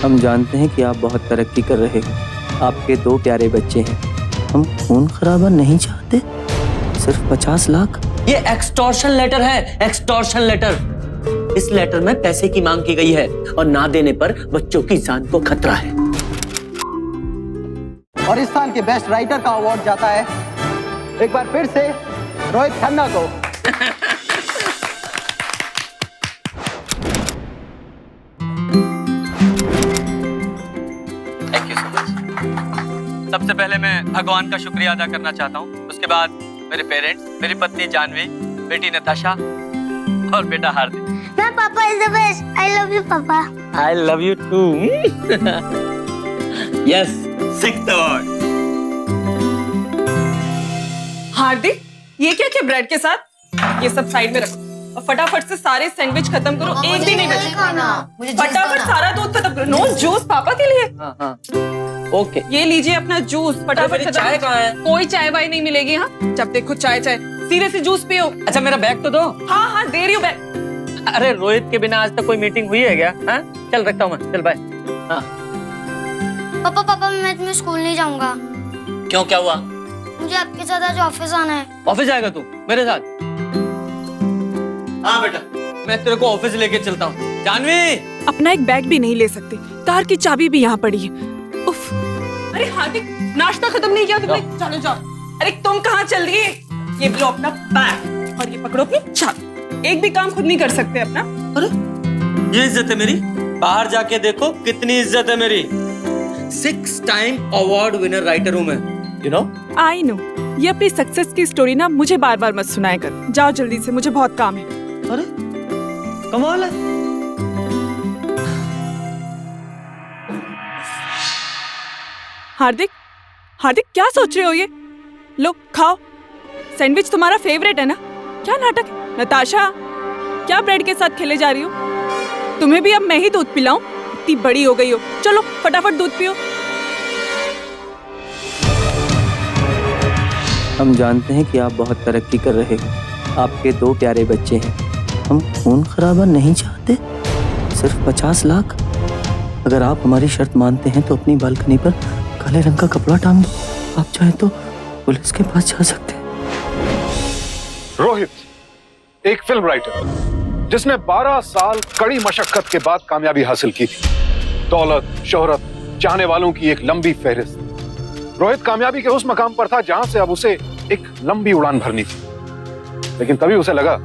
हम जानते हैं कि आप बहुत तरक्की कर रहे हो, आपके 2 प्यारे बच्चे हैं। हम खून खराबा नहीं चाहते, सिर्फ 50 लाख। ये एक्सटॉर्शन लेटर है, एक्सटॉर्शन लेटर। इस लेटर में पैसे की मांग की गई है और ना देने पर बच्चों की जान को खतरा है। और इस साल के बेस्ट राइटर का अवार्ड जाता है एक बार फिर से रोहित खन्ना को। Thank you so much. सबसे पहले मैं भगवान का शुक्रिया अदा करना चाहता हूँ, उसके बाद मेरे पेरेंट्स, मेरी पत्नी जानवी, बेटी नताशा और बेटा हार्दिक। मैं पापा is the best. I love you पापा। I love you too. Yes, 6th award. हार्दिक, ये क्या क्या ब्रेड के साथ? ये सब साइड में रखो और फटाफट से सारे सैंडविच खत्म करो। एक भी नहीं बचेगा। फटाफट सारा दूध खत्म करो। नो जूस पापा के लिए। हाँ हाँ। ओके। ये लीजिए अपना जूस, फटाफट खत्म। चाय कहाँ है? कोई चाय वाय नहीं मिलेगी। हाँ, जब देखो चाय चाय। सीधे से जूस पियो। अच्छा मेरा बैग तो दो। हाँ हाँ दे रही हूँ बैग। अरे रोहित के बिना आज तक कोई मीटिंग हुई है क्या? हाँ? चल रखता हूँ मैं। चल बाय। हाँ। पापा पापा मैं तुम्हें स्कूल नहीं जाऊंगा। क्यों, क्या हुआ? मुझे आपके साथ आज ऑफिस आना है। ऑफिस जाएगा तू मेरे साथ? हाँ बेटा, मैं तेरे को ऑफिस लेके चलता हूँ। जानवी, अपना एक बैग भी नहीं ले सकते। कार की चाबी भी यहाँ पड़ी है। उफ। अरे हार्दिक, नाश्ता खत्म नहीं किया तुमने? चलो जाओ। अरे तुम कहाँ चल रही है? ये लो अपना बैग और ये पकड़ो अपनी चाबी। एक भी काम खुद नहीं कर सकते अपना। अरे ये इज्जत है मेरी? बाहर जाके देखो कितनी इज्जत है मेरी। 6 टाइम अवार्ड विनर राइटर हूँ मैं, you know? I know. ये अपनी सक्सेस की स्टोरी ना मुझे बार बार मत सुनाया कर। जाओ जल्दी से, मुझे बहुत काम है। अरे कमाल है। हार्दिक, हार्दिक क्या सोच रहे हो? ये लो खाओ। सैंडविच तुम्हारा फेवरेट है ना? क्या नाटक है? नताशा, क्या ब्रेड के साथ खेले जा रही हो? तुम्हें भी अब मैं ही दूध पिलाऊं? इतनी बड़ी हो गई हो। चलो फटाफट दूध पियो। हम जानते हैं कि आप बहुत तरक्की कर रहे हो, आपके 2 प्यारे बच्चे हैं। हम खून खराबा नहीं चाहते, सिर्फ 50 लाख। अगर आप हमारी शर्त मानते हैं तो अपनी बालकनी पर काले रंग का कपड़ा टांग दो। आप चाहें तो पुलिस के पास जा सकते हैं। रोहित एक फिल्म राइटर जिसने 12 साल कड़ी मशक्कत के बाद कामयाबी हासिल की थी। दौलत, शोहरत, चाहने वालों की एक लंबी फहरिस्त। रोहित कामयाबी के उस मकाम पर था जहां से अब उसे एक लंबी उड़ान भरनी थी। लेकिन तभी उसे लगा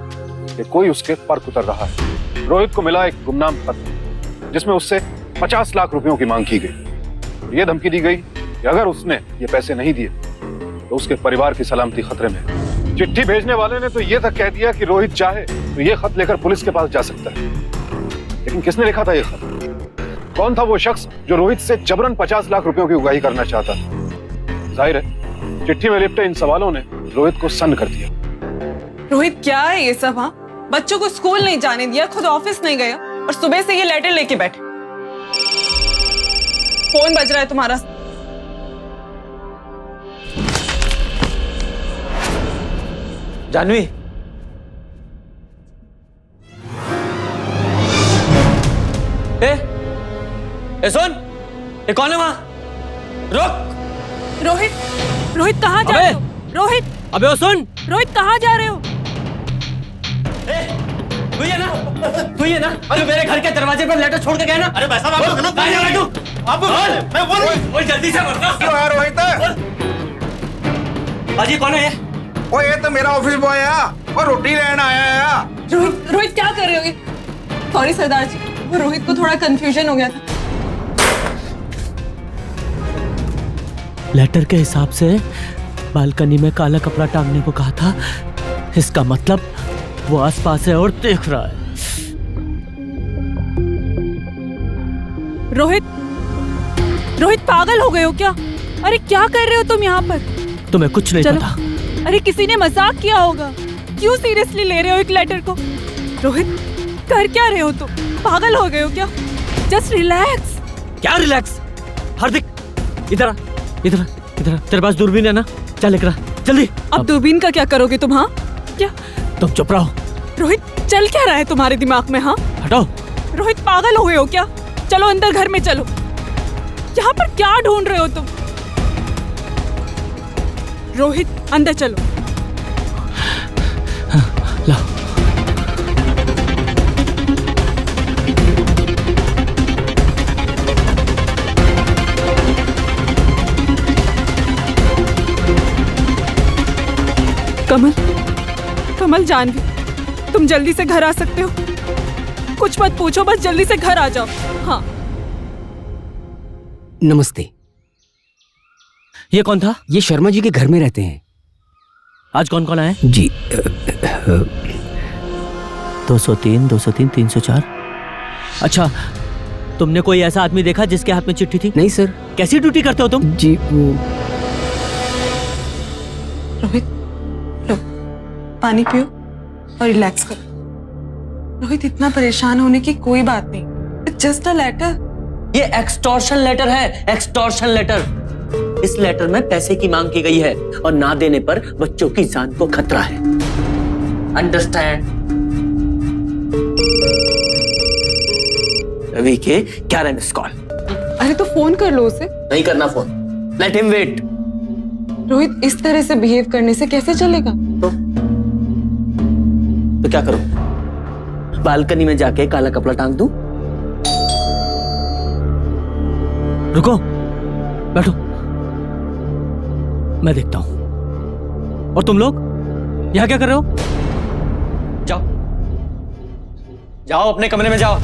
कि कोई उसके पर उतर रहा है। रोहित को मिला एक गुमनाम पत्र जिसमें उससे 50 लाख रुपयों की मांग की गई। और यह धमकी दी गई कि अगर उसने ये पैसे नहीं दिए तो उसके परिवार की सलामती खतरे में है। चिट्ठी भेजने वाले ने तो ये तक कह दिया कि रोहित चाहे तो ये खत लेकर पुलिस के पास जा सकता है। लेकिन किसने लिखा था ये खत? कौन था वो शख्स जो रोहित से जबरन 50 लाख रुपयों की उगाही करना चाहता था? जाहिर है चिट्ठी में लिपटे इन सवालों ने रोहित को सन्न कर दिया। रोहित क्या है ये सब? हाँ, बच्चों को स्कूल नहीं जाने दिया, खुद ऑफिस नहीं गया और सुबह से ये लेटर लेके बैठे। फोन बज रहा है तुम्हारा। जानवी, ए सुन, ये कौन है वहां? रुक। रोहित, रोहित कहाँ जा रहे हो? रोहित, अबे ओ सुन। रोहित कहाँ जा रहे हो? तू ये ना जो मेरे घर के दरवाजे पर लेटर छोड़ के गया ना? अरे वैसा बात मत करो। मैं बोल जल्दी से बोल। क्यों है रोहित? अजी कौन है ये? ओ ये तो मेरा ऑफिस बॉय है और रोटी लेने आया है। रोहित, रोहित क्या कर रहे हो? सॉरी सरदार जी, वो रोहित को थोड़ा कंफ्यूजन हो गया था। लेटर के हिसाब से बालकनी में काला कपड़ा टांगने को कहा था। इसका मतलब वो आसपास है और देख रहा है। रोहित, रोहित पागल हो गए हो क्या? अरे क्या कर रहे हो तुम यहाँ पर? तुम्हें कुछ नहीं पता। अरे किसी ने मजाक किया होगा। क्यों सीरियसली ले रहे हो एक लेटर को? रोहित कर क्या रहे हो तुम? पागल हो गए हो क्या? Just relax. क्या रिलैक्स? हार्दिक इधर आ, इधर आ, इधर आ। तेरे पास दूरबीन है ना? चल लेकर आ जल्दी। अब दूरबीन का क्या करोगे तुम? हाँ क्या? तुम चुप रहो। रोहित चल क्या रहा है तुम्हारे दिमाग में? हाँ हटाओ। रोहित पागल हो गए हो क्या? चलो अंदर घर में चलो। यहाँ पर क्या ढूंढ रहे हो तुम? रोहित अंदर चलो। लाओ। कमल, कमल, जानवी, तुम जल्दी से घर आ सकते हो? कुछ मत पूछो, बस जल्दी से घर आ जाओ। हाँ। नमस्ते। ये कौन था? ये शर्मा जी के घर में रहते हैं। आज कौन कौन आए? जी 203, 203, 304। अच्छा, तुमने कोई ऐसा आदमी देखा जिसके हाथ में चिट्ठी थी? नहीं सर। कैसी ड्यूटी करते हो तुम? जी वो रोहित, लो पानी पियो और रिलैक्स करो। रोहित, इतना परेशान होने की कोई बात नहीं। It's just a letter. ये एक्सटॉर्शन लेटर है, एक्सटॉर्शन लेटर। इस लेटर में पैसे की मांग की गई है और ना देने पर बच्चों की जान को खतरा है। अंडरस्टैंड? रवि के 11 मिस कॉल। अरे तो फोन कर लो उसे। नहीं करना phone, let him wait. Rohit, इस तरह से बिहेव करने से कैसे चलेगा? तो क्या करूं? बालकनी में जाके काला कपड़ा टांग दूं? रुको, बैठो, मैं देखता हूं। और तुम लोग यहां क्या कर रहे हो? जाओ जाओ, अपने कमरे में जाओ।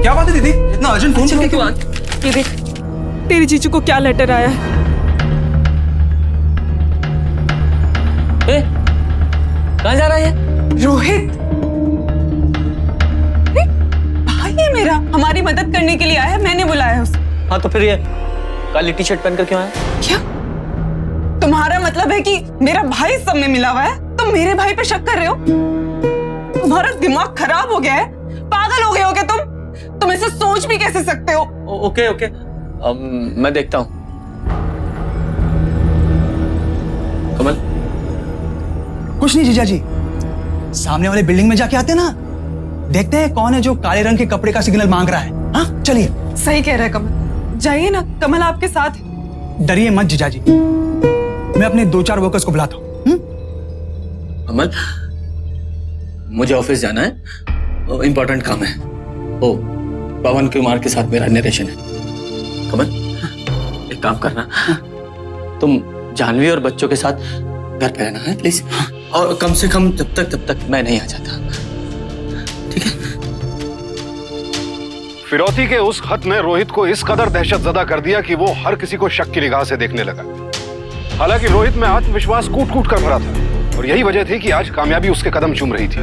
क्या बात है दीदी, इतना अर्जेंट फोन करके क्यों? ये देख, तेरी जीजू को क्या लेटर आया है। कहां जा रहा है? रोहित, भाई है मेरा, हमारी मदद करने के लिए आया है, मैंने बुलाया है उसे। हाँ तो फिर ये काली टी शर्ट पहनकर क्यों आया? क्या तुम्हारा मतलब है कि मेरा भाई सब में मिला हुआ है? तुम मेरे भाई पे शक कर रहे हो? तुम्हारा दिमाग खराब हो गया है, पागल हो गए हो क्या तुम ऐसे सोच भी कैसे सकते हो? ओके ओके, मैं देखता हूं। कमल, कुछ नहीं जीजा जी, सामने वाले बिल्डिंग में जाके आते ना, देखते हैं कौन है जो काले रंग के कपड़े का सिग्नल मांग रहा है। हाँ चलिए। सही कह रहा है कमल, जाइए ना, कमल आपके साथ है। डरिए मत जीजा जी, मैं अपने 2-4 वर्कर्स को बुलाता हूँ। कमल, मुझे ऑफिस जाना है, इंपॉर्टेंट काम है। ओ, पवन कुमार के साथ मेरा नरेशन है। कमल, एक काम करना, तुम जानवी और बच्चों के साथ घर पे रहना है प्लीज, और कम से कम तब तक मैं नहीं आ जाता, ठीक है? फिरौती के उस खत ने रोहित को इस कदर दहशतजदा कर दिया कि वो हर किसी को शक की निगाह से देखने लगा। हालांकि रोहित में आत्मविश्वास कूट कूट कर भरा था और यही वजह थी कि आज कामयाबी उसके कदम चूम रही थी,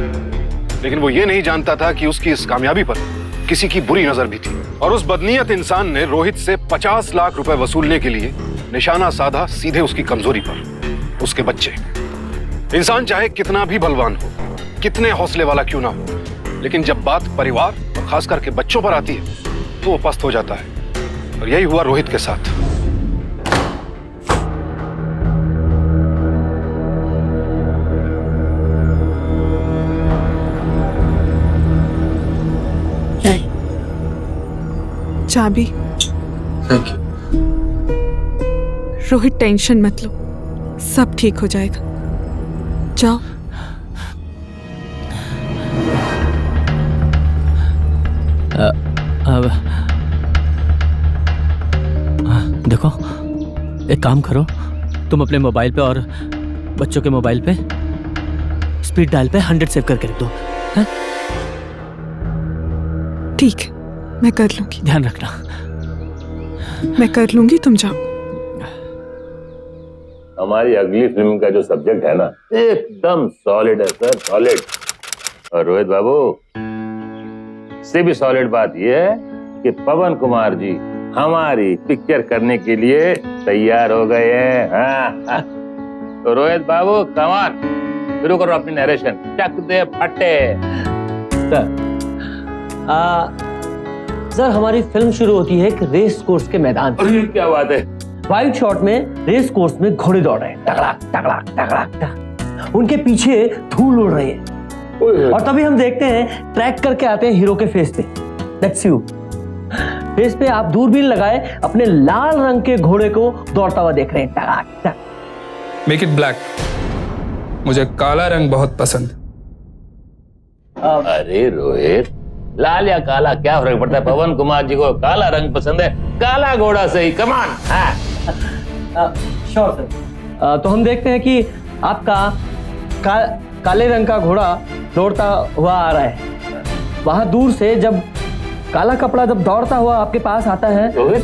लेकिन वो ये नहीं जानता था कि उसकी इस कामयाबी पर किसी की बुरी नजर भी थी। और उस बदनीयत इंसान ने रोहित से 50 लाख रुपए वसूलने के लिए निशाना साधा सीधे उसकी कमजोरी पर, उसके बच्चे। इंसान चाहे कितना भी बलवान हो, कितने हौसले वाला क्यों ना हो, लेकिन जब बात परिवार और खास करके बच्चों पर आती है तो वो पस्त हो जाता है। और यही हुआ रोहित के साथ। चाबी। Thank you. रोहित, टेंशन मत लो, सब ठीक हो जाएगा। जाओ। देखो, एक काम करो, तुम अपने मोबाइल पे और बच्चों के मोबाइल पे स्पीड डायल पे 100 सेव करके रख दो। ठीक है, मैं कर लूंगी। ध्यान रखना। मैं कर लूंगी, तुम जाओ। हमारी अगली फिल्म का जो सब्जेक्ट है ना, एकदम सॉलिड है सर, सॉलिड। और रोहित बाबू, इससे भी सॉलिड बात यह है कि पवन कुमार जी हमारी पिक्चर करने के लिए तैयार हो गए हैं। हाँ। तो रोहित बाबू, कमाल, शुरू करो अपनी नरेशन। चक दे फटे। सर हमारी फिल्म शुरू होती है एक रेस कोर्स के मैदान से। अरे क्या बात है। वाइड शॉट में रेस कोर्स में घोड़े दौड़ रहे हैं, टकराक टकराक टकराक टक। उनके पीछे धूल उड़ रही है और तभी हम देखते हैं ट्रैक करके आते हैं हीरो के फेस पे। That's you. फेस पे आप दूरबीन लगाए अपने लाल रंग के घोड़े को दौड़ता हुआ देख रहे हैं, टकराक टक। मेक इट ब्लैक, मुझे काला रंग बहुत पसंद। अरे रोहित, लाल या काला क्या फर्क पड़ता है? पवन कुमार जी को काला रंग पसंद है, काला घोड़ा सही। कमान। Sure sir. तो हम देखते हैं कि आपका काले रंग का घोड़ा दौड़ता हुआ आ रहा है। वहां दूर से जब काला कपड़ा जब दौड़ता हुआ आपके पास आता है। रोहित,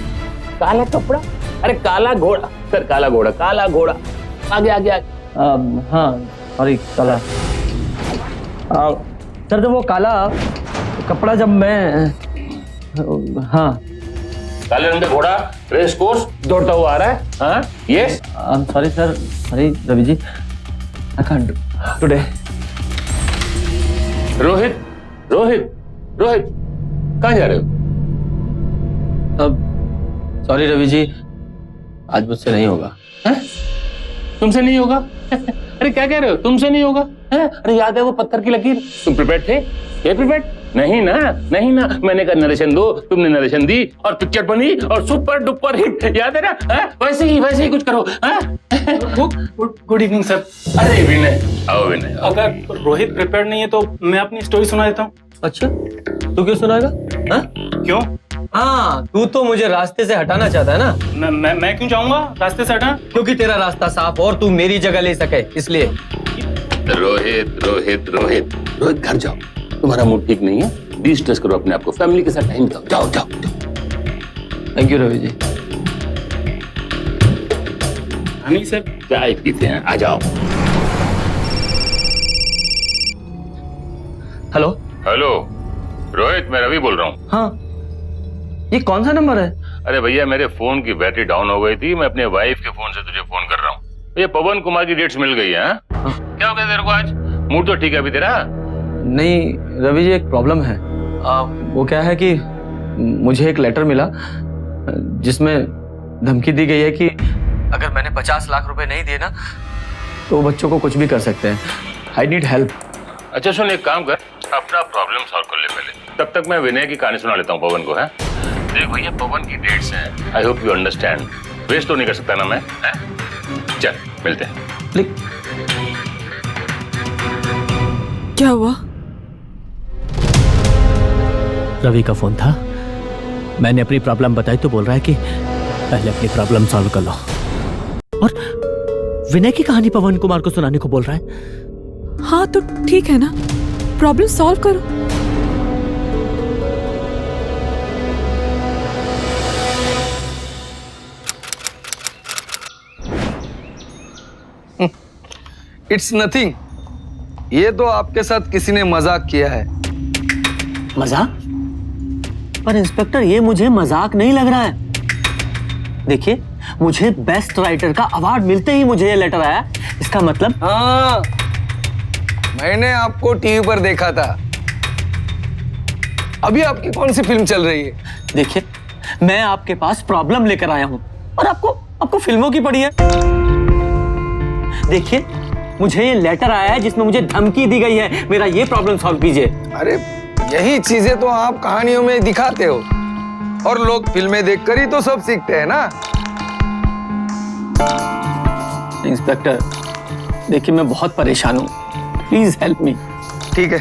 काला कपड़ा? अरे काला घोड़ा सर, काला घोड़ा, काला घोड़ा। आगे आगे आगे। हाँ सॉरी, काला। सर जब वो काला कपड़ा जब मैं, हाँ, काले रंग का घोड़ा रेस कोर्स दौड़ता हुआ आ रहा है। हाँ yes. Sorry sir, sorry Ravi ji, I can't today. Rohit, Rohit, Rohit, कहाँ जा रहे हो? अब सॉरी रवि जी, आज मुझसे नहीं होगा। तुमसे नहीं होगा? अरे क्या कह रहे हो, तुमसे नहीं होगा? अरे याद है वो पत्थर की लकीर, तुम प्रिपेयर्ड थे? ये प्रिपेयर्ड नहीं ना, नहीं ना। मैंने कहा नरेशन दो, तुमने नरेशन दी और पिक्चर बनी और सुपर डुपर हिट, याद है ना? वैसे ही कुछ करो। Good evening sir. अरे विनय, आओ विनय। अगर रोहित प्रिपेयर्ड नहीं है तो मैं अपनी स्टोरी सुना देता हूँ। अच्छा, तू क्यों सुनाएगा? क्यों? हाँ, तू तो मुझे रास्ते से हटाना चाहता है ना? मैं क्यों चाहूंगा रास्ते से हटा? क्योंकि तेरा रास्ता साफ और तू मेरी जगह ले सके, इसलिए। रोहित, रोहित, रोहित, रोहित घर जाओ, तुम्हारा मूड ठीक नहीं है, डिस्ट्रेस करो अपने आप को, फैमिली के साथ टाइम बिताओ, जाओ जाओ जाओ। Thank you Ravi ji. Honey sir चाय पीते हैं, आ जाओ। हेलो हेलो रोहित, मैं रवि बोल रहा हूँ। हाँ, ये कौन सा नंबर है? अरे भैया, मेरे फोन की बैटरी डाउन हो गई थी, मैं अपने वाइफ के फोन से तुझे फोन कर रहा हूँ। ये पवन कुमार की डेट्स मिल गई है। क्या हो गया तेरे को आज? मूड तो ठीक है अभी तेरा? नहीं रवि जी, एक प्रॉब्लम है। वो क्या है कि मुझे एक लेटर मिला जिसमें धमकी दी गई है कि अगर मैंने 50 लाख रुपए नहीं दिए ना तो बच्चों को कुछ भी कर सकते हैं। I need help. अच्छा सुन, एक काम कर, अपना प्रॉब्लम सॉल्व कर ले पहले, तब तक मैं विनय की कहानी सुना लेता हूँ पवन को। है देख भैया, पवन की डेट्स हैं, I hope you understand. Waste तो नहीं कर सकता ना मैं, है? चल मिलते हैं। क्या हुआ? रवि का फोन था, मैंने अपनी प्रॉब्लम बताई तो बोल रहा है कि पहले अपनी प्रॉब्लम सॉल्व कर लो, और विनय की कहानी पवन कुमार को सुनाने को बोल रहा है। हाँ तो ठीक है ना, प्रॉब्लम सॉल्व करो। It's nothing. ये तो आपके साथ किसी ने मजाक किया है। मजाक? पर इंस्पेक्टर, ये मुझे मजाक नहीं लग रहा है। देखिए, मुझे बेस्ट राइटर का अवार्ड मिलते ही मुझे ये लेटर आया, इसका मतलब। हाँ, मैंने आपको टीवी पर देखा था। अभी आपकी कौन सी फिल्म चल रही है? देखिए, मैं आपके पास प्रॉब्लम लेकर आया हूं और आपको फिल्मों की पड़ी है। देखिए, मुझे ये लेटर आया है जिसमें मुझे धमकी दी गई है, मेरा ये प्रॉब्लम सॉल्व कीजिए। अरे यही चीजें तो आप कहानियों में दिखाते हो, और लोग फिल्में देखकर ही तो सब सीखते हैं ना। इंस्पेक्टर देखिए, मैं बहुत परेशान हूं, प्लीज हेल्प मी। ठीक है,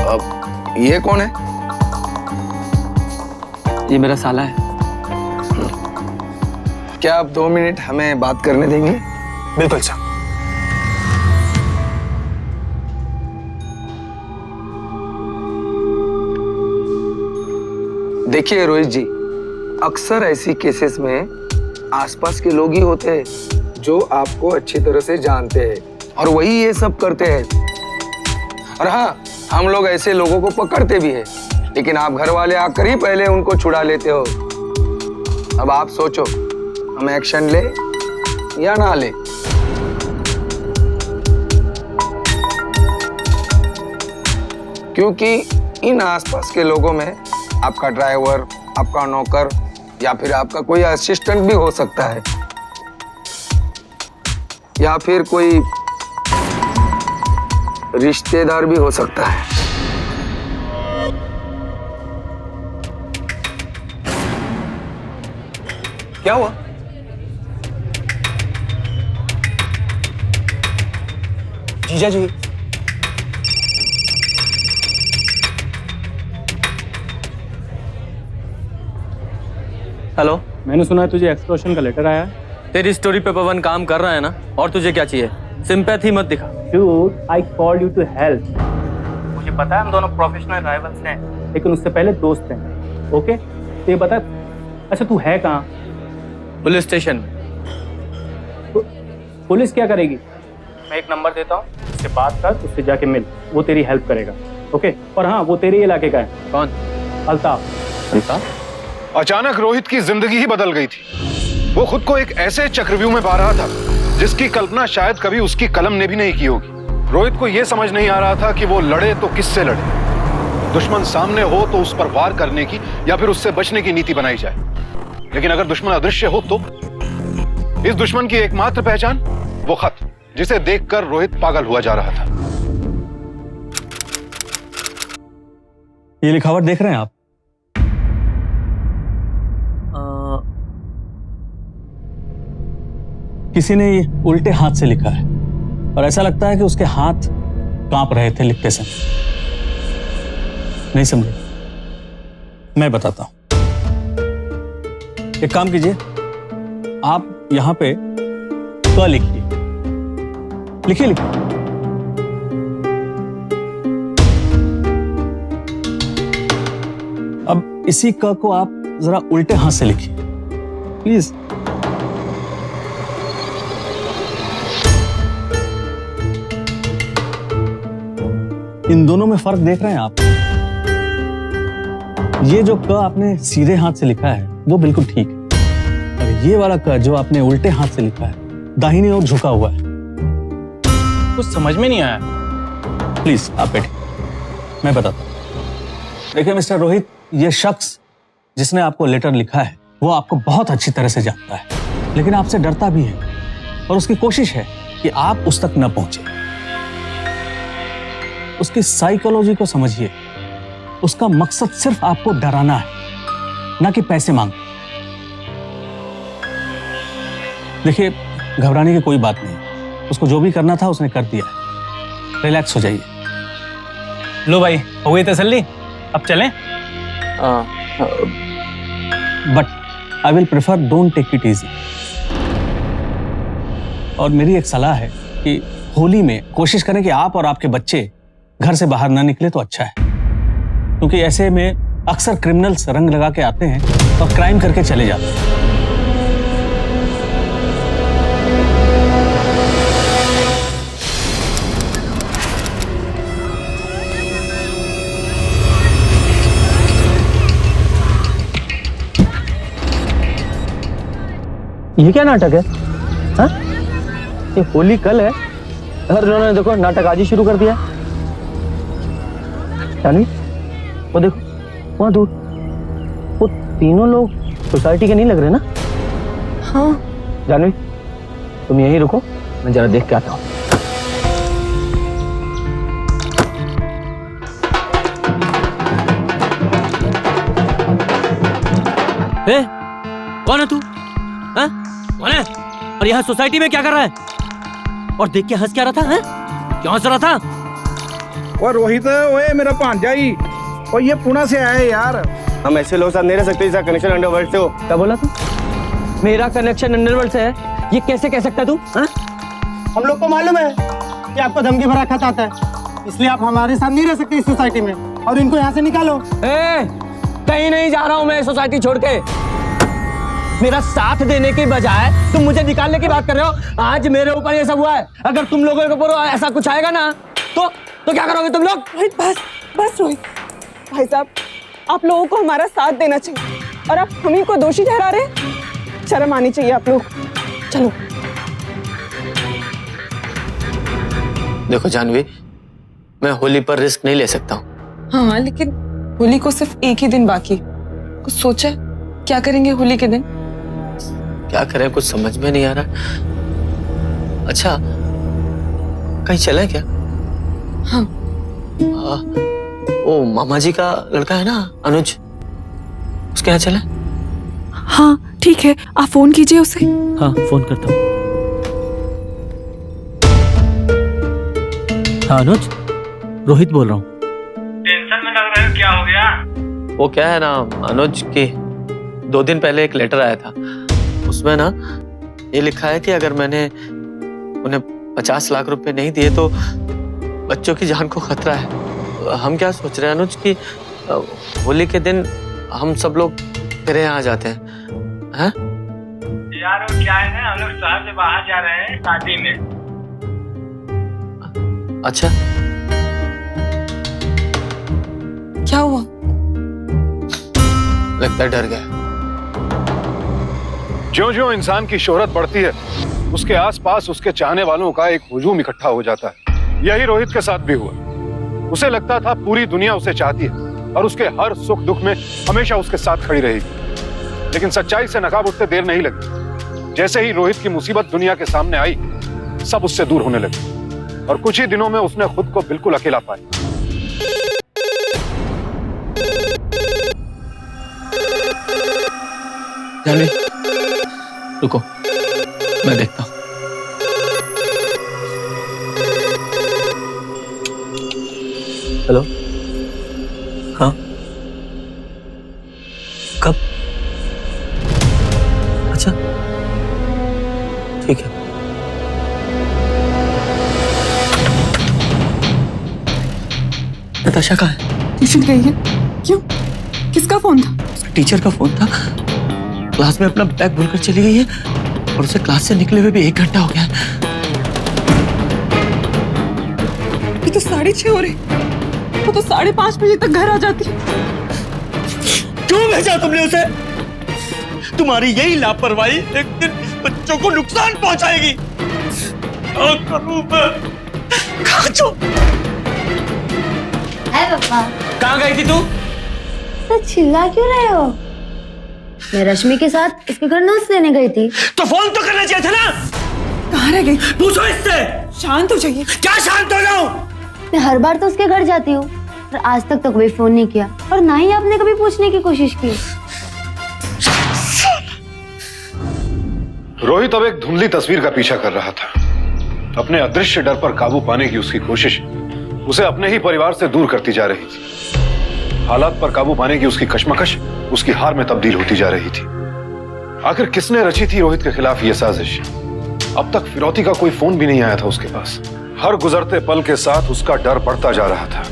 अब ये कौन है? ये मेरा साला है। क्या आप 2 मिनट हमें बात करने देंगे? बिल्कुल सर। देखिए रोहित जी, अक्सर ऐसी केसेस में आसपास के लोग ही होते हैं जो आपको अच्छी तरह से जानते हैं और वही ये सब करते हैं। और हाँ, हम लोग ऐसे लोगों को पकड़ते भी हैं, लेकिन आप घर वाले आकर ही पहले उनको छुड़ा लेते हो। अब आप सोचो, हम एक्शन ले या ना ले? क्योंकि इन आसपास के लोगों में आपका ड्राइवर, आपका नौकर या फिर आपका कोई असिस्टेंट भी हो सकता है, या फिर कोई रिश्तेदार भी हो सकता है। क्या हुआ? जीजा जी, हेलो, मैंने सुना है तुझे एक्सटॉर्शन का लेटर आया है। तेरी स्टोरी पे पवन काम कर रहा है ना, और तुझे क्या चाहिए? सिंपैथी मत दिखा। Dude, I called you to help. मुझे पता है हम दोनों प्रोफेशनल राइवल्स हैं, लेकिन उससे पहले दोस्त हैं। ओके? तो ये बता, अच्छा तू है कहाँ? पुलिस स्टेशन में। पुलिस क्या करेगी? मैं एक नंबर देता हूँ, उससे बात कर, उससे जाके मिल, वो तेरी हेल्प करेगा। ओके? और हाँ, वो तेरे इलाके का है। कौन? अल्ताफ। अल्ताफ? अचानक रोहित की जिंदगी ही बदल गई थी। वो खुद को एक ऐसे चक्रव्यूह में पा रहा था जिसकी कल्पना शायद कभी उसकी कलम ने भी नहीं की होगी। रोहित को यह समझ नहीं आ रहा था कि वो लड़े तो किससे लड़े। दुश्मन सामने हो तो उस पर वार करने की या फिर उससे बचने की नीति बनाई जाए, लेकिन अगर दुश्मन अदृश्य हो तो इस दुश्मन की एकमात्र पहचान वो खत, जिसे देखकर रोहित पागल हुआ जा रहा था। ये लिखावट देख रहे हैं आप? किसी ने ये उल्टे हाथ से लिखा है और ऐसा लगता है कि उसके हाथ कांप रहे थे लिखते समय। नहीं समझे? मैं बताता हूं। एक काम कीजिए, आप यहां पे क लिखिए। लिखिए लिखिए। अब इसी क को आप जरा उल्टे हाथ से लिखिए प्लीज। इन दोनों में फर्क देख रहे हैं आप? ये जो क आपने सीधे हाथ से लिखा है वो बिल्कुल ठीक है, और ये वाला क जो आपने उल्टे हाथ से लिखा है दाहिनी ओर झुका हुआ है। कुछ समझ में नहीं आया। प्लीज आप बैठिए, मैं बताता हूं। देखिए मिस्टर रोहित, ये शख्स जिसने आपको लेटर लिखा है वो आपको बहुत अच्छी तरह से जानता है, लेकिन आपसे डरता भी है और उसकी कोशिश है कि आप उस तक न पहुंचे। उसकी साइकोलॉजी को समझिए। उसका मकसद सिर्फ आपको डराना है, ना कि पैसे मांगना। देखिए, घबराने की कोई बात नहीं। उसको जो भी करना था उसने कर दिया है। रिलैक्स हो जाइए। लो भाई, हो गई तसल्ली? अब चलें? But I will prefer don't take it easy. और मेरी एक सलाह है कि होली में कोशिश करें कि आप और आपके बच्चे घर से बाहर ना निकले तो अच्छा है, क्योंकि ऐसे में अक्सर क्रिमिनल्स रंग लगा के आते हैं और क्राइम करके चले जाते हैं। ये क्या नाटक है? हाँ? ये होली कल है और उन्होंने देखो नाटक आज ही शुरू कर दिया। जानवी, वो देखो वहां दूर वो तीनों लोग सोसाइटी के नहीं लग रहे ना? हाँ। जानवी, तुम यहीं रुको, मैं जरा देख के आता हूँ। कौन है तू? हाँ? कौन है? और यहाँ सोसाइटी में क्या कर रहा है? और देख के हंस क्या रहा था? हाँ? क्यों हंस रहा था? और रोहित, ओए मेरा भांजा ही, और ये पुणे से आया है यार। हम ऐसे लोग साथ नहीं रह सकते जिसका कनेक्शन अंडरवर्ल्ड से हो। क्या बोला तू? मेरा कनेक्शन अंडरवर्ल्ड से है? ये कैसे कह सकता तू? हाँ? हम लोग को मालूम है कि आपको धमकी भरा खत आता है, इसलिए आप हमारे साथ नहीं रह सकते इस सोसाइटी में, और इनको यहाँ से निकालो। कहीं नहीं जा रहा हूँ मैं सोसाइटी छोड़ के। मेरा साथ देने के बजाय तुम मुझे निकालने की बात कर रहे हो। आज मेरे ऊपर ये सब हुआ है, अगर तुम लोगों के ऊपर ऐसा कुछ आएगा ना तो क्या करोगे तुम लोग? रोहित, बस रोहित भाई साहब, आप लोगों को हमारा साथ देना चाहिए और आप हम ही को दोषी ठहरा रहे हैं। शर्म आनी चाहिए आप लोग। चलो। देखो जानवी, मैं होली पर रिस्क नहीं ले सकता हूँ। हाँ, लेकिन होली को सिर्फ एक ही दिन बाकी। कुछ सोचा है? क्या करेंगे होली के दिन? क्या करें, कुछ समझ में नहीं आ रहा। अच्छा, कहीं चले क्या? हाँ। ओ मामा जी का लड़का है ना, अनुज, उसके यहाँ चले? हाँ ठीक है, आप फोन कीजिए उसे। हाँ फोन करता हूँ। हाँ अनुज, रोहित बोल रहा हूँ। टेंशन में लग रहे हो, क्या हो गया? वो क्या है ना अनुज की 2 दिन पहले एक लेटर आया था, उसमें ना ये लिखा है कि अगर मैंने उन्हें 50 लाख रुपए नहीं दिए तो बच्चों की जान को खतरा है। हम क्या सोच रहे हैं अनुज कि होली के दिन हम सब लोग तेरे यहाँ आ जाते हैं, हैं? यार वो क्या है ना, हम लोग शहर से बाहर जा रहे हैं शादी में। अच्छा, क्या हुआ? लगता है डर गया। ज्यों-ज्यों इंसान की शोहरत बढ़ती है, उसके आसपास उसके चाहने वालों का एक हुजूम इकट्ठा हो जाता है। यही रोहित के साथ भी हुआ। उसे लगता था पूरी दुनिया उसे चाहती है और उसके हर सुख दुख में हमेशा उसके साथ खड़ी रहेगी। लेकिन सच्चाई से नकाब उठते देर नहीं लगी। जैसे ही रोहित की मुसीबत दुनिया के सामने आई, सब उससे दूर होने लगे और कुछ ही दिनों में उसने खुद को बिल्कुल अकेला पाया। जानवी, रुको, मैं देखता हूँ। हेलो, हाँ, कब? अच्छा, ठीक है। नताशा कहाँ है? ट्यूशन गई है। क्यों? किसका फोन था? टीचर का फोन था। क्लास में अपना बैग भूलकर चली गई है और उसे क्लास से निकले हुए भी 1 घंटा हो गया। ये तो 6:30 हो रहे, वो तो 5:30 बजे तक घर आ जाती। क्यों भेजा तुमने उसे? तुम्हारी यही लापरवाही एक दिन बच्चों को नुकसान पहुंचाएगी। क्या करूं मैं? है पापा। कहाँ गई थी तू? तो चिल्ला क्यों रहे हो? मैं रश्मि के साथ इसके घर नोट्स लेने गई थी। तो फोन तो करना चाहिए था ना। कहाँ रह गई? पूछो इससे। शांत हो जाइए। क्या शांत हो जाऊं? मैं हर बार तो उसके घर जाती हूँ, पर आज तक तो कभी फोन नहीं किया और ना ही आपने कभी पूछने की कोशिश की। रोहित अब एक धुंधली तस्वीर का पीछा कर रहा था। अपने अदृश्य डर पर काबू पाने की उसकी कोशिश उसे अपने ही परिवार से दूर करती जा रही थी। हालात पर काबू पाने की उसकी कश्मकश उसकी हार में तब्दील होती जा रही थी। आखिर किसने रची थी रोहित के खिलाफ यह साजिश? अब तक फिरौती का कोई फोन भी नहीं आया था उसके पास। हर गुजरते पल के साथ उसका डर बढ़ता जा रहा था।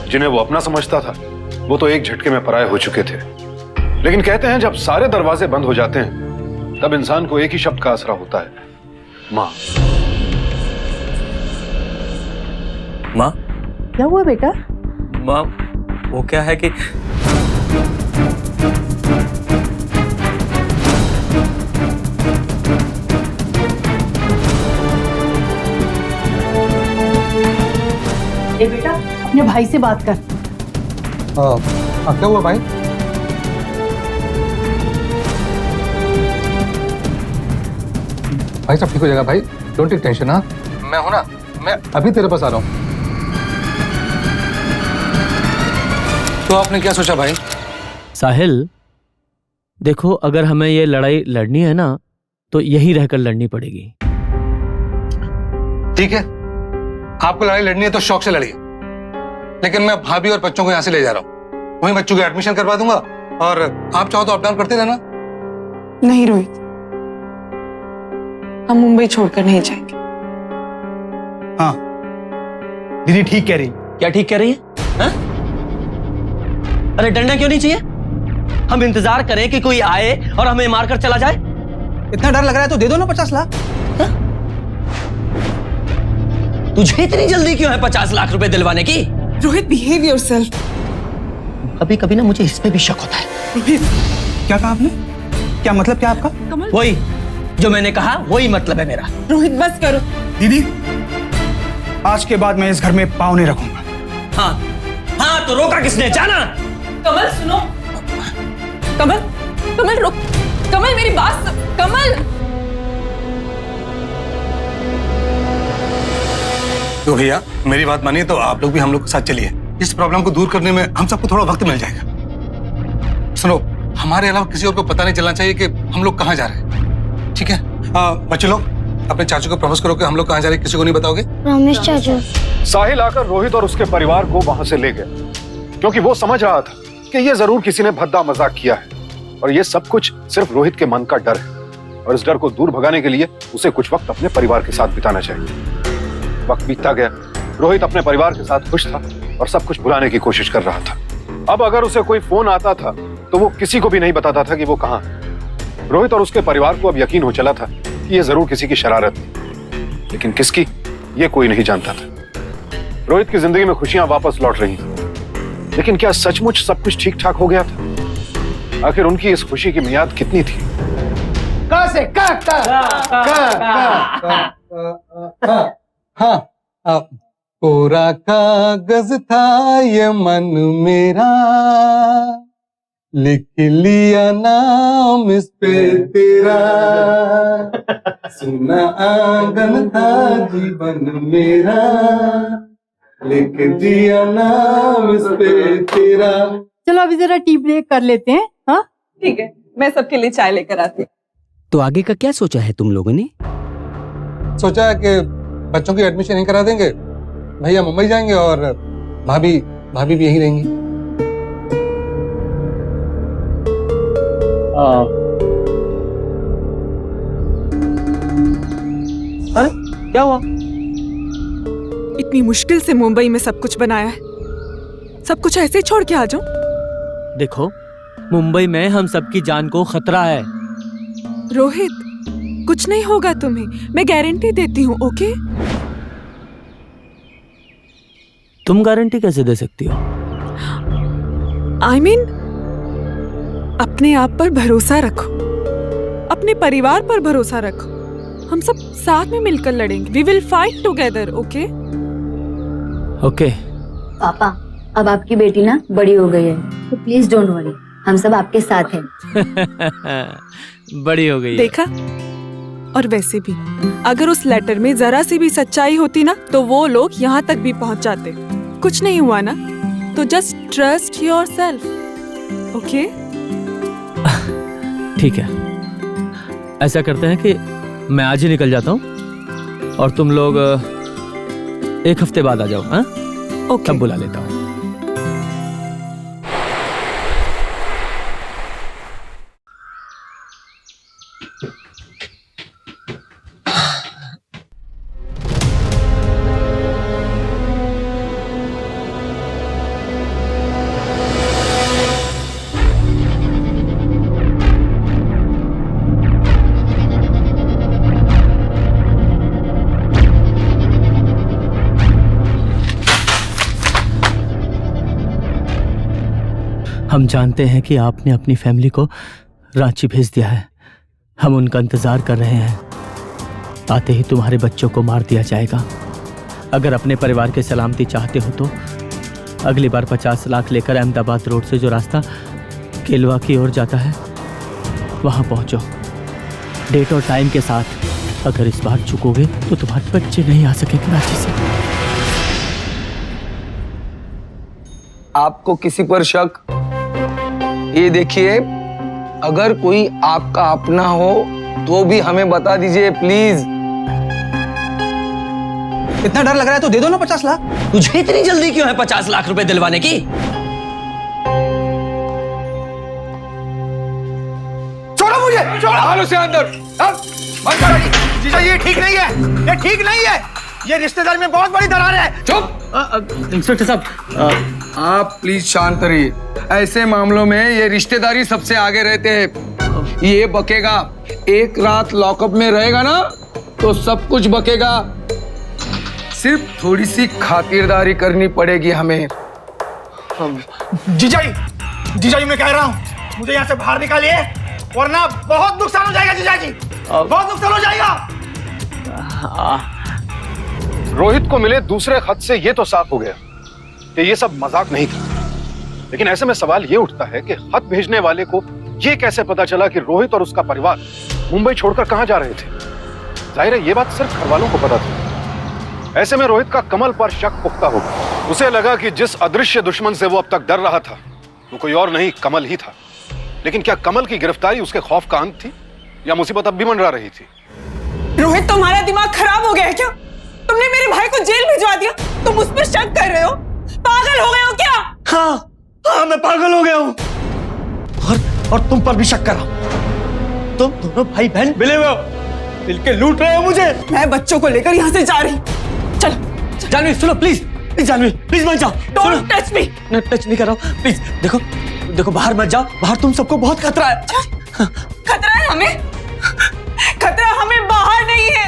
जिन्हें वो अपना समझता था, वो तो एक झटके में पराये हो चुके थे। लेकिन कहते हैं जब सारे दरवाजे बंद हो जाते हैं, तब इंसान को एक ही शब्द का आसरा होता है, माँ। माँ? क्या हुआ बेटा? माँ, वो क्या है कि ए बेटा, अपने भाई से बात कर। क्या हुआ भाई? भाई सब ठीक हो जाएगा भाई, डोंट टेक टेंशन। हाँ, मैं हूं ना, मैं अभी तेरे पास आ रहा हूं। तो आपने क्या सोचा भाई? साहिल, देखो अगर हमें ये लड़ाई लड़नी है ना, तो यहीं रहकर लड़नी पड़ेगी। ठीक है, आपको लड़ाई लड़नी है तो शौक से लड़िए, लेकिन मैं भाभी और बच्चों को यहाँ से ले जा रहा हूँ। वहीं बच्चों की एडमिशन करवा दूंगा और आप चाहो तो अप डाउन करते रहना। नहीं रोहित, हम मुंबई छोड़कर नहीं जाएंगे। हाँ, दीदी ठीक कह रही। क्या ठीक कह रही है? हा? अरे डरना क्यों नहीं चाहिए? हम इंतजार करें कि कोई आए और हमें मारकर चला जाए? इतना डर लग रहा है तो दे दो ना 50 लाख। तुझे इतनी जल्दी क्यों है 50 लाख रुपए दिलवाने की? Rohit, behave yourself. कभी कभी ना मुझे इसमें भी शक होता है। रोहित, क्या कहा आपने? क्या मतलब क्या आपका? वही जो मैंने कहा, वही मतलब है मेरा। रोहित बस करो। दीदी, आज के बाद मैं इस घर में पाँव नहीं रखूंगा। हाँ, हाँ तो रोका किसने? जाना। कमल सुनो, कमल कमल रुक, कमल मेरी बात सुन, कमल। तो भैया मेरी बात मानिए तो आप लोग भी हम लोग के साथ चलिए। इस प्रॉब्लम को दूर करने में हम सबको थोड़ा वक्त मिल जाएगा। सुनो, हमारे अलावा किसी और को पता नहीं चलना चाहिए कि हम लोग कहाँ जा रहे हैं, ठीक है? बच्चे लोग अपने चाचू को प्रपोज करो कि हम लोग कहाँ जा रहे हैं, किसी को नहीं बताओगे? प्रॉमिस चाचू। साहिल आकर रोहित और उसके परिवार को वहां से ले गया, क्योंकि वो समझ रहा था कि ये जरूर किसी ने भद्दा मजाक किया है और ये सब कुछ सिर्फ रोहित के मन का डर है और इस डर को दूर भगाने के लिए उसे कुछ वक्त अपने परिवार के साथ बिताना चाहिए। वक्त बीतता गया, रोहित अपने परिवार के साथ खुश था और सब कुछ भुलाने की कोशिश कर रहा था। अब अगर उसे कोई फोन आता था तो वो किसी को भी नहीं बताता था कि वो कहाँ है। रोहित और उसके परिवार को अब यकीन हो चला था कि ये जरूर किसी की शरारत थी, लेकिन किसकी ये कोई नहीं जानता था। रोहित की जिंदगी में खुशियां वापस लौट रही थी, लेकिन क्या सचमुच सब कुछ ठीक ठाक हो गया था? आखिर उनकी इस खुशी की मियाद कितनी थी? कोरा कागज था ये मन मेरा, लिख लिया नाम इस पे तेरा, सुना आंगन था जीवन मेरा, लिख दिया नाम इस पे तेरा। चलो अभी जरा टी ब्रेक कर लेते हैं। हाँ ठीक है, मैं सबके लिए चाय लेकर आती हूँ। तो आगे का क्या सोचा है तुम लोगों ने? सोचा है कि बच्चों की एडमिशन यहीं करा देंगे, भैया मुंबई जाएंगे और भाभी भी यहीं रहेंगी। अरे क्या हुआ? इतनी मुश्किल से मुंबई में सब कुछ बनाया है, सब कुछ ऐसे ही छोड़ के आ जाऊं? देखो, मुंबई में हम सबकी जान को खतरा है। रोहित, कुछ नहीं होगा तुम्हें, मैं गारंटी देती हूँ। ओके? तुम गारंटी कैसे दे सकती हो? I mean, अपने आप पर भरोसा रखो, अपने परिवार पर भरोसा रखो। हम सब साथ में मिलकर लड़ेंगे। We will fight together, okay? Okay. पापा, अब आपकी बेटी ना बड़ी हो गई है, तो प्लीज डोंट वरी, हम सब आपके साथ हैं। बड़ी हो गई है। देखा? और वैसे भी अगर उस लेटर में जरा सी भी सच्चाई होती ना, तो वो लोग यहाँ तक भी पहुँच जाते। कुछ नहीं हुआ ना, तो जस्ट ट्रस्ट योरसेल्फ, ओके? ठीक है, ऐसा करते हैं कि मैं आज ही निकल जाता हूँ और तुम लोग एक हफ्ते बाद आ जाओ। हाँ? ओके। तब बुला लेता हूँ। हम जानते हैं कि आपने अपनी फैमिली को रांची भेज दिया है। हम उनका इंतजार कर रहे हैं। आते ही तुम्हारे बच्चों को मार दिया जाएगा। अगर अपने परिवार की सलामती चाहते हो तो अगली बार 50 लाख लेकर अहमदाबाद रोड से जो रास्ता केलवा की ओर जाता है वहां पहुंचो, डेट और टाइम के साथ। अगर इस बार चुकोगे तो तुम्हारे बच्चे नहीं आ सकेंगे रांची से। आपको किसी पर शक? ये देखिए, अगर कोई आपका अपना हो तो भी हमें बता दीजिए प्लीज। इतना डर लग रहा है तो दे दो ना 50 लाख। तुझे इतनी जल्दी क्यों है 50 लाख रुपए दिलवाने की? छोड़ो मुझे, छोड़ो। हाल उसे अंदर। जीजा, ये ठीक नहीं है, ये ठीक नहीं है। ये रिश्तेदारी में बहुत बड़ी दरार है। चुप। इंस्पेक्टर साहब, आप प्लीज शांत रहिए। ऐसे मामलों में ये रिश्तेदारी सबसे आगे रहते हैं। ये बकेगा, एक रात लॉकअप में रहेगा ना तो सब कुछ बकेगा। सिर्फ थोड़ी सी खातिरदारी करनी पड़ेगी हमें। जीजा जी मैं कह रहा हूँ, मुझे यहाँ से बाहर निकालिए, वरना बहुत नुकसान हो जाएगा। जीजा जी, बहुत नुकसान हो जाएगा। रोहित को मिले दूसरे खत से ये तो साफ हो गया कि ये सब मजाक नहीं था, लेकिन ऐसे में सवाल ये उठता है कि खत भेजने वाले को ये कैसे पता चला कि रोहित और उसका परिवार मुंबई छोड़कर कहां जा रहे थे? जाहिर है ये बात सिर्फ घर वालों को पता थी। ऐसे में रोहित का कमल पर शक पुख्ता होगा। उसे लगा कि जिस अदृश्य दुश्मन से वो अब तक डर रहा था वो कोई और नहीं, कमल ही था। लेकिन क्या कमल की गिरफ्तारी उसके खौफ का अंत थी या मुसीबत अब भी मंडरा रही थी? रोहित, तुम्हारा दिमाग खराब हो गया है क्या? तुमने मेरे भाई को जेल भिजवा दिया, तुम उस पर शक कर रहे हो? पागल हो गए हो क्या? हाँ, मैं पागल हो गया हूँ और तुम पर भी शक कर रहा हूँ। तुम दोनों भाई बहन मिले हुए हो, मिलके लूट रहे हो मुझे। मैं बच्चों को लेकर यहाँ से जा रही हूँ। चलो। जानवी सुनो, प्लीज जानवी, प्लीज मत जाओ। Don't touch me. मैं टच नहीं कर रहा हूँ, प्लीज। देखो देखो, बाहर मत जाओ, बाहर तुम सबको बहुत खतरा है। खतरा है हमें? खतरा हमें बाहर नहीं है,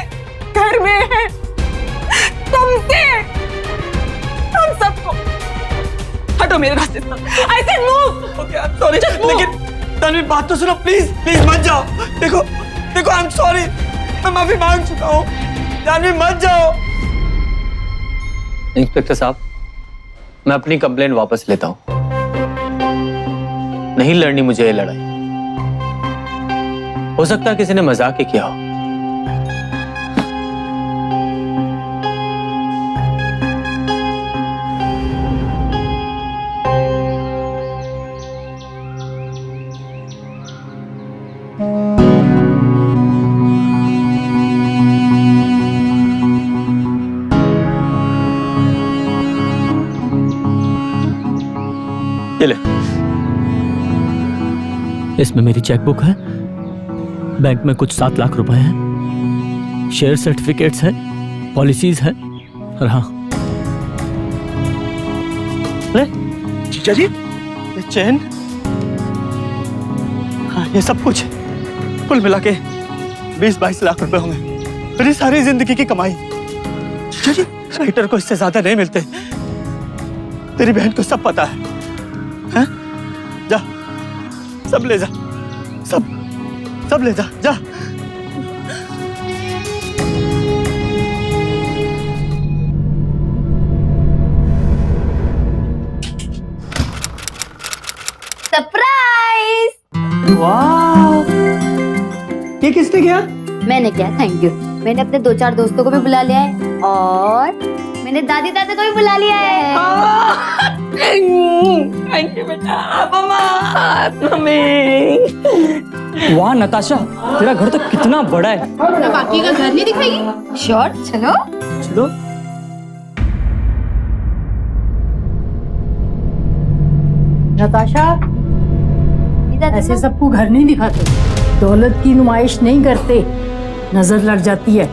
घर में है, तुमसे, हम सबको। हटो मेरे रास्ते से। I said move। Okay, I'm sorry, लेकिन जानवी बात तो सुनो, प्लीज प्लीज मत जाओ। देखो देखो, I'm sorry, मैं माफी मांग चुका हूँ। जानवी मत जाओ। इंस्पेक्टर साहब, मैं अपनी कंप्लेंट वापस लेता हूं। नहीं लड़नी मुझे ये लड़ाई। हो सकता है किसी ने मजाक ही किया हो। ये ले, इसमें मेरी चेकबुक है, बैंक में कुछ 7 लाख रुपए हैं, शेयर सर्टिफिकेट्स है, पॉलिसीज है, और हाँ, ले जीजा जी, ये चेन, हाँ, ये सब कुछ कुल मिला के 20-22 लाख रुपए होंगे, मेरी सारी जिंदगी की कमाई। जीजा जी, राइटर को इससे ज्यादा नहीं मिलते। तेरी बहन को सब पता है, हैं? जा, सब ले जा, सब ले जा, जा। सरप्राइज! वाह! ये किसने किया? मैंने किया, थैंक यू। मैंने अपने 2-4 दोस्तों को भी बुला लिया है और मैंने दादी दादा को भी बुला लिया है। थैंक यू बेटा, मम्मी। वाह नताशा, तेरा घर तो कितना बड़ा है। बाकी का घर नहीं दिखाएगी? श्योर, चलो चलो। नताशा, ऐसे सबको घर नहीं दिखाते, दौलत की नुमाइश नहीं करते, नजर लग जाती है।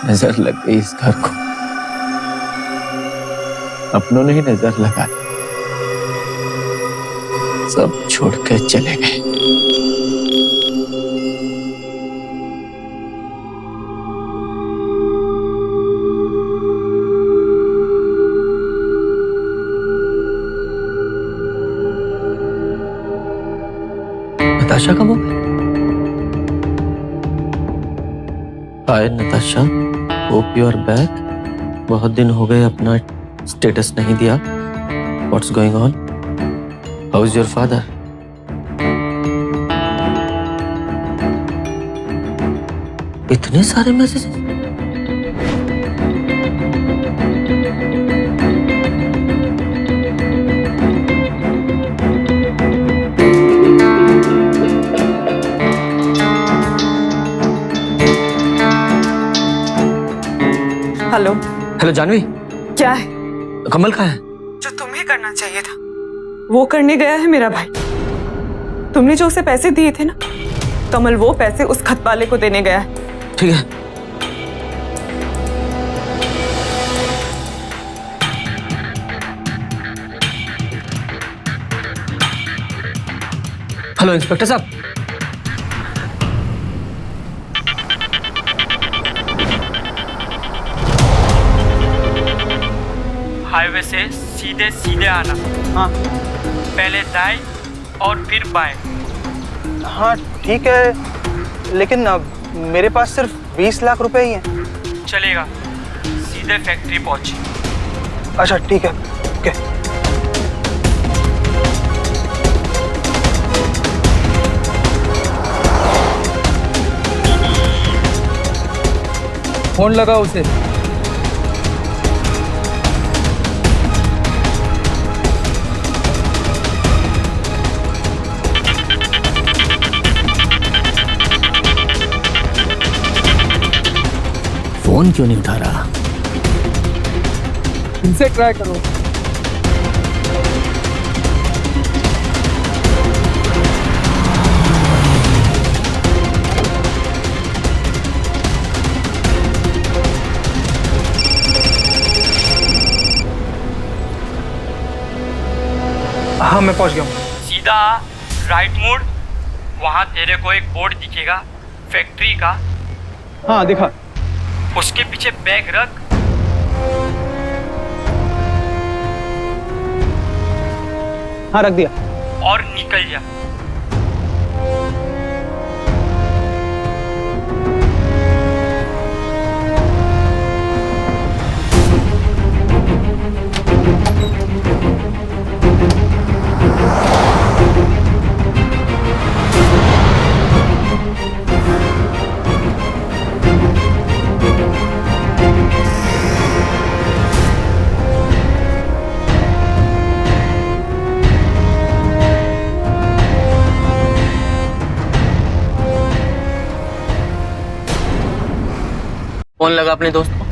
नजर लग गई इस घर को, अपनों ने ही नजर लगा दी, सब छोड़ के चले गए। नताशा कब हो गई? Hi Natasha, hope you are back. बहुत दिन हो गए, अपना स्टेटस नहीं दिया। What's going on? How is your father? इतने सारे मैसेज। हेलो। हेलो जानवी, क्या है? कमल कहाँ है? जो तुम्हें करना चाहिए था वो करने गया है मेरा भाई। तुमने जो उसे पैसे दिए थे ना, कमल वो पैसे उस खत वाले को देने गया है। ठीक है। हेलो इंस्पेक्टर साहब। हाईवे से सीधे सीधे आना। हाँ। पहले दाएं और फिर बाएं। हाँ ठीक है, लेकिन अब मेरे पास सिर्फ 20 लाख रुपए ही हैं। चलेगा, सीधे फैक्ट्री पहुंची। अच्छा ठीक है, ओके। फोन लगा उसे। फोन क्यों नहीं उठा रहा? इनसे ट्राई करो। हाँ मैं पहुंच गया हूँ। सीधा राइट मोड़, वहां तेरे को एक बोर्ड दिखेगा फैक्ट्री का। हाँ दिखा। उसके पीछे बैग रख। हाँ रख दिया। और निकल जा। फोन लगा अपने दोस्त को।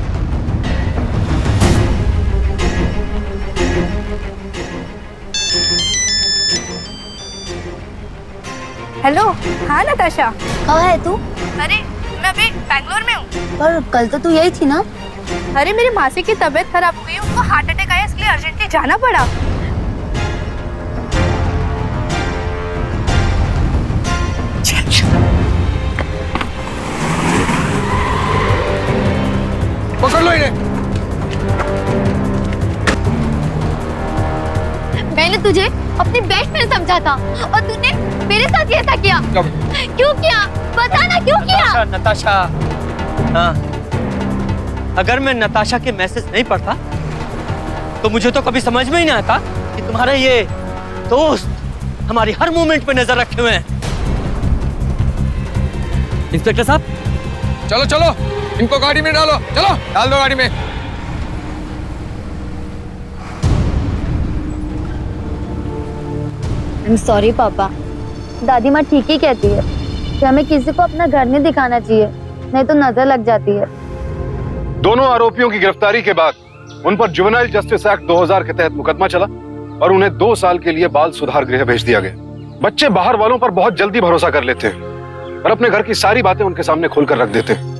हेलो। हाँ नताशा, कहाँ है तू? अरे मैं अभी बैंगलोर में हूँ। पर कल तो तू यही थी ना? अरे मेरी मासी की तबीयत खराब हुई, उनको हार्ट अटैक आया, इसलिए अर्जेंटली जाना पड़ा। पकड़ लो इन्हें। मैंने तुझे अपनी बेस्ट फ्रेंड समझा था और तूने मेरे साथ ये ऐसा किया। क्यों किया? बता ना क्यों किया? नताशा, हाँ, अगर मैं नताशा के मैसेज नहीं पढ़ता तो मुझे तो कभी समझ में ही नहीं आता कि तुम्हारे ये दोस्त हमारी हर मूवमेंट पे नजर रखे हुए हैं। इंस्पेक्टर साहब, चलो चलो, इनको गाड़ी में डालो। चलो डाल दो गाड़ी में। I'm sorry पापा, दादी माँ ठीक ही कहती है कि हमें किसी को अपना घर नहीं दिखाना चाहिए, नहीं तो नजर लग जाती है। दोनों आरोपियों की गिरफ्तारी के बाद उन पर जुवेनाइल जस्टिस एक्ट 2000 के तहत मुकदमा चला और उन्हें 2 साल के लिए बाल सुधार गृह भेज दिया गया। बच्चे बाहर वालों पर बहुत जल्दी भरोसा कर लेते हैं और अपने घर की सारी बातें उनके सामने खोलकर रख देते हैं,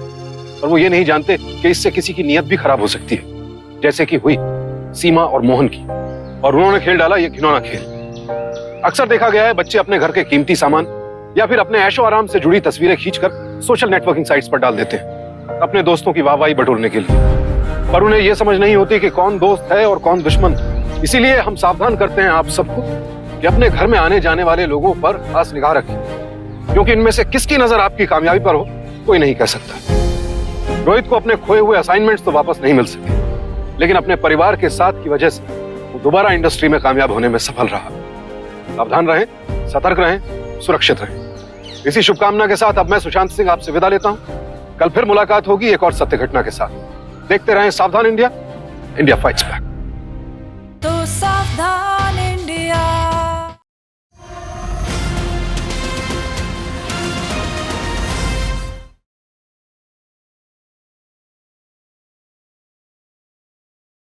और वो ये नहीं जानते कि इससे किसी की नीयत भी खराब हो सकती है, जैसे कि हुई सीमा और मोहन की, और उन्होंने खेल डाला ये घिनौना खेल। अक्सर देखा गया है बच्चे अपने घर के कीमती सामान या फिर अपने ऐशो आराम से जुड़ी तस्वीरें खींचकर सोशल नेटवर्किंग साइट्स पर डाल देते हैं अपने दोस्तों की वाहवाही बटोरने के लिए, पर उन्हें यह समझ नहीं होती कि कौन दोस्त है और कौन दुश्मन। इसीलिए हम सावधान करते हैं आप सबको कि अपने घर में आने जाने वाले लोगों पर खास निगाह रखें, क्योंकि इनमें से किसकी नजर आपकी कामयाबी पर हो कोई नहीं कह सकता। रोहित को अपने खोए हुए असाइनमेंट्स तो वापस नहीं मिल सके, लेकिन अपने परिवार के साथ की वजह से वो दोबारा इंडस्ट्री में कामयाब होने में सफल रहा। सावधान रहें, सतर्क रहें, सुरक्षित रहें। इसी शुभकामना के साथ अब मैं सुशांत सिंह आपसे विदा लेता हूं। कल फिर मुलाकात होगी एक और सत्य घटना के साथ। देखते रहें सावधान इंडिया, इंडिया फाइट्स बैक। तो सावधान।